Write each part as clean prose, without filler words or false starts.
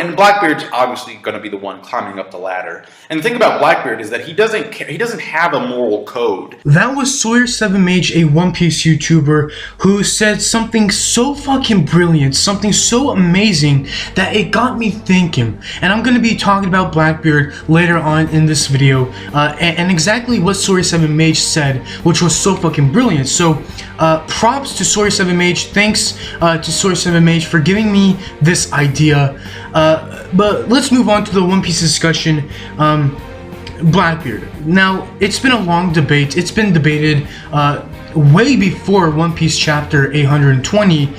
and Blackbeard's obviously going to be the one climbing up the ladder. And the thing about Blackbeard is that he doesn't care, he doesn't have a moral code. That was Sawyer7Mage, a One Piece YouTuber, who said something so fucking brilliant, something so amazing that it got me thinking. And I'm going to be talking about Blackbeard later on in this video, and exactly what Sawyer7Mage said, which was so fucking brilliant. So props to Sawyer7Mage, thanks to Sawyer7Mage for giving me this idea. But let's move on to the One Piece discussion. Blackbeard. Now, it's been a long debate. It's been debated way before One Piece chapter 820.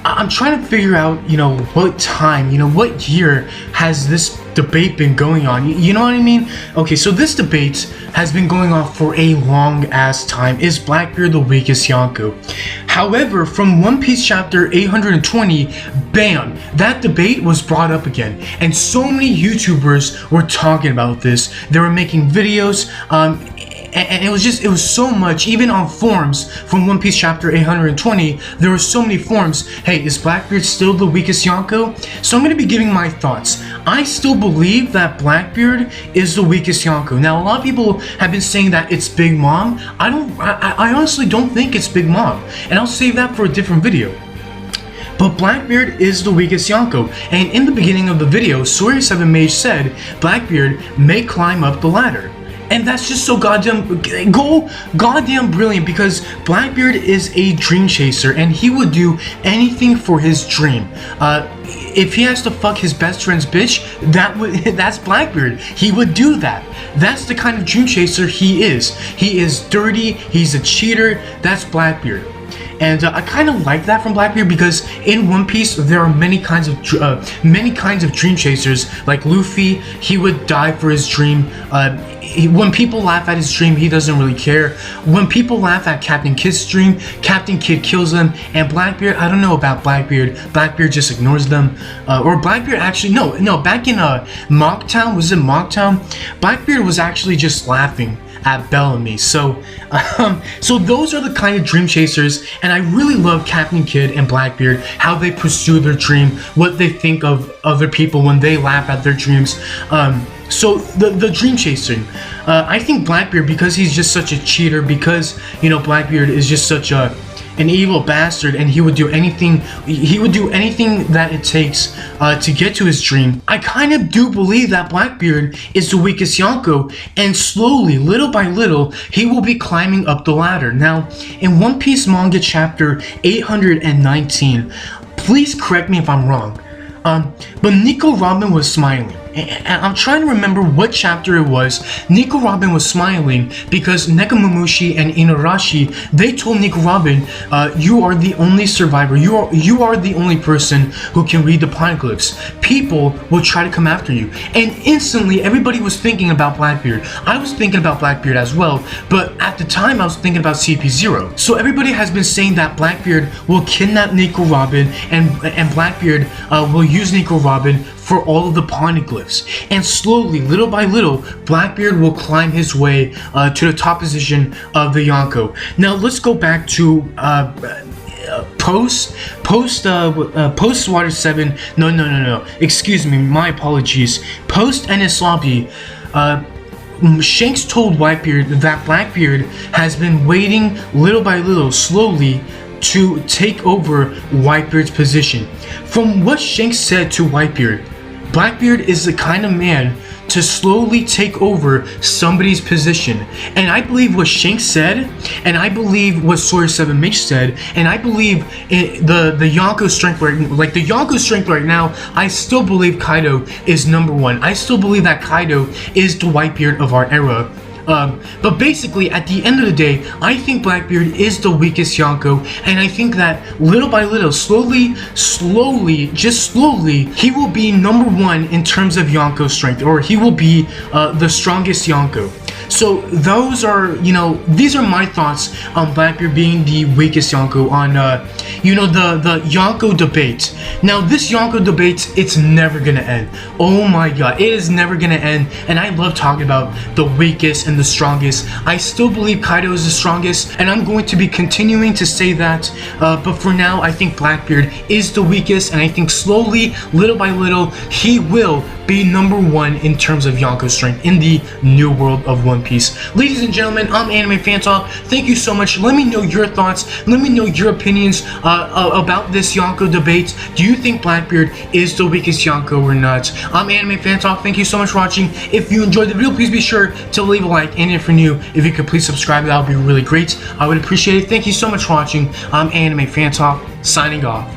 I'm trying to figure out, what time, what year has this debate been going on? You know what I mean? Okay, so this debate has been going on for a long ass time. Is Blackbeard the weakest Yonko? However, from One Piece chapter 820, bam, that debate was brought up again. And so many YouTubers were talking about this. They were making videos, and it was so much. Even on forums from One Piece chapter 820, there were so many forums. Hey, is Blackbeard still the weakest Yonko? So I'm going to be giving my thoughts. I still believe that Blackbeard is the weakest Yonko. Now, a lot of people have been saying that it's Big Mom. I honestly don't think it's Big Mom, and I'll save that for a different video. But Blackbeard is the weakest Yonko, and in the beginning of the video, Sawyer7Mage said Blackbeard may climb up the ladder. And that's just so goddamn brilliant, because Blackbeard is a dream chaser and he would do anything for his dream. If he has to fuck his best friend's bitch, that's Blackbeard. He would do that. That's the kind of dream chaser he is. He is dirty, he's a cheater, that's Blackbeard. And I kind of like that from Blackbeard, because in One Piece there are many kinds of dream chasers. Like Luffy, he would die for his dream. When people laugh at his dream, he doesn't really care. When people laugh at Captain Kidd's dream, Captain Kidd kills them. And Blackbeard, I don't know about Blackbeard. Blackbeard just ignores them. Or Blackbeard actually, no. Back in Mocktown, was it Mocktown? Blackbeard was actually just laughing at Bellamy. So those are the kind of dream chasers, and I really love Captain Kidd and Blackbeard, how they pursue their dream, what they think of other people when they laugh at their dreams. So the dream chasing, I think Blackbeard, because he's just such a cheater, because Blackbeard is just such an evil bastard, and he would do anything that it takes to get to his dream. I kind of do believe that Blackbeard is the weakest Yonko, and slowly, little by little, he will be climbing up the ladder. Now, in One Piece manga chapter 819, please correct me if I'm wrong, but Nico Robin was smiling. And I'm trying to remember what chapter it was. Nico Robin was smiling because Nekomamushi and Inuarashi, they told Nico Robin, you are the only survivor. You are the only person who can read the poneglyphs. People will try to come after you. And instantly, everybody was thinking about Blackbeard. I was thinking about Blackbeard as well, but at the time, I was thinking about CP0. So everybody has been saying that Blackbeard will kidnap Nico Robin, and Blackbeard will use Nico Robin for all of the poneglyphs. And slowly, little by little, Blackbeard will climb his way to the top position of the Yonko. Now let's go back to post Water 7. No. Excuse me, my apologies. Post Enies Lobby. Shanks told Whitebeard that Blackbeard has been waiting little by little, slowly, to take over Whitebeard's position. From what Shanks said to Whitebeard, Blackbeard is the kind of man to slowly take over somebody's position. And I believe what Shanks said, and I believe what Sawyer7Mage said, and I believe the Yonko strength right now, I still believe Kaido is number one. I still believe that Kaido is the Whitebeard of our era. But basically, at the end of the day, I think Blackbeard is the weakest Yonko, and I think that little by little, slowly, he will be number one in terms of Yonko strength, or he will be the strongest Yonko. So those are, these are my thoughts on Blackbeard being the weakest Yonko on, the Yonko debate. Now this Yonko debate, it's never gonna end. Oh my god, it is never gonna end. And I love talking about the weakest and the strongest. I still believe Kaido is the strongest, and I'm going to be continuing to say that. But for now, I think Blackbeard is the weakest, and I think slowly, little by little, he will be number one in terms of Yonko strength in the new world of One Piece. Ladies and gentlemen, I'm Anime Fan Talk. Thank you so much. Let me know your thoughts. Let me know your opinions about this Yonko debate. Do you think Blackbeard is the weakest Yonko or not? I'm Anime Fan Talk. Thank you so much for watching. If you enjoyed the video, please be sure to leave a like. And if you're new, if you could please subscribe, that would be really great. I would appreciate it. Thank you so much for watching. I'm Anime Fan Talk, signing off.